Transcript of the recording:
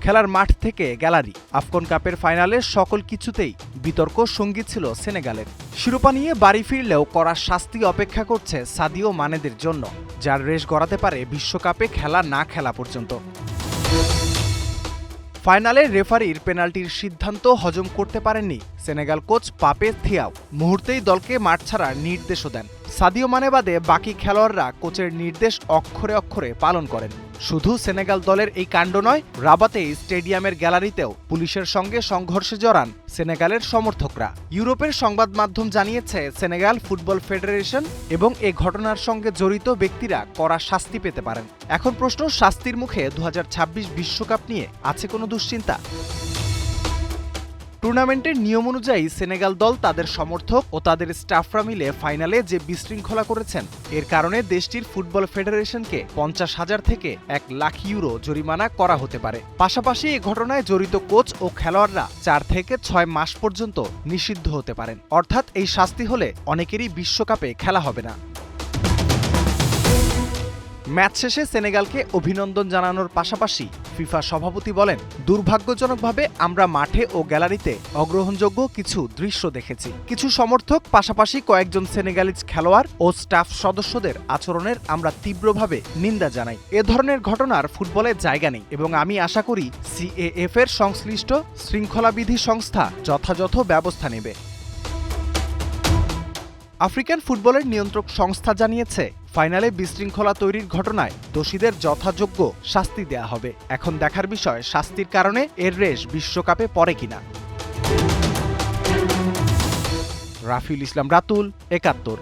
খেলার মাঠ থেকে গ্যালারি। আফকন কাপের ফাইনালে সকল কিছুতেই বিতর্ক সঙ্গী ছিল সেনেগালের। শিরোপা নিয়ে বাড়ি ফিরলেও কড়া শাস্তি অপেক্ষা করছে সাদিও মানেদের জন্য, যার রেশ গড়াতে পারে বিশ্বকাপে খেলা না খেলা পর্যন্ত। ফাইনালে রেফারির পেনাল্টির সিদ্ধান্ত হজম করতে পারেননি সেনেগাল কোচ পাপে থিয়াও। মুহূর্তেই দলকে মাঠ ছাড়ার নির্দেশও দেন। সাদিও মানে বাদে বাকি খেলোয়াড়রা কোচের নির্দেশ অক্ষরে অক্ষরে পালন করেন। শুধু সেনেগাল দলের এই কাণ্ড নয়, রাবাতে স্টেডিয়ামের গ্যালারিতেও পুলিশের সঙ্গে সংঘর্ষে জড়ান সেনেগালের সমর্থকরা। ইউরোপের সংবাদ মাধ্যম জানিয়েছে সেনেগাল ফুটবল ফেডারেশন এবং এ ঘটনার সঙ্গে জড়িত ব্যক্তিরা কড়া শাস্তি পেতে পারেন। এখন প্রশ্ন, শাস্তির মুখে 2026 বিশ্বকাপ নিয়ে আছে কোনো দুশ্চিন্তা? টুর্নামেন্টের নিয়ম অনুযায়ী সেনেগাল দল তাদের সমর্থক ও তাদের স্টাফরা মিলে ফাইনালে যে বিশৃঙ্খলা করেছেন, এর কারণে দেশটির ফুটবল ফেডারেশনকে 50,000 থেকে 1 লাখ ইউরো জরিমানা করা হতে পারে। পাশাপাশি এ ঘটনায় জড়িত কোচ ও খেলোয়াড়রা 4 থেকে 6 মাস পর্যন্ত নিষিদ্ধ হতে পারেন। অর্থাৎ এই শাস্তি হলে অনেকেরই বিশ্বকাপে খেলা হবে না। ম্যাচ শেষে সেনেগালকে অভিনন্দন জানানোর পাশাপাশি ফিফা সভাপতি বলেন, দুর্ভাগ্যজনকভাবে আমরা মাঠে ও গ্যালারিতে অগ্রহণযোগ্য কিছু দৃশ্য দেখেছি। কিছু সমর্থক পাশাপাশি কয়েকজন সেনেগালিজ খেলোয়াড় ও স্টাফ সদস্যদের আচরণের আমরা তীব্রভাবে নিন্দা জানাই। এ ধরনের ঘটনার ফুটবলে জায়গা নেই এবং আমি আশা করি CAF এর সংশ্লিষ্ট শৃঙ্খলাবিধি সংস্থা যথাযথ ব্যবস্থা নেবে। আফ্রিকান ফুটবলের নিয়ন্ত্রক সংস্থা জানিয়েছে, ফাইনালে বিশৃঙ্খলা তৈরির ঘটনায় দোষীদের যথাযোগ্য শাস্তি দেয়া হবে। এখন দেখার বিষয় শাস্তির কারণে এর রেশ বিশ্বকাপে পড়ে কিনা। রাফিউল ইসলাম রাতুল, ৭১।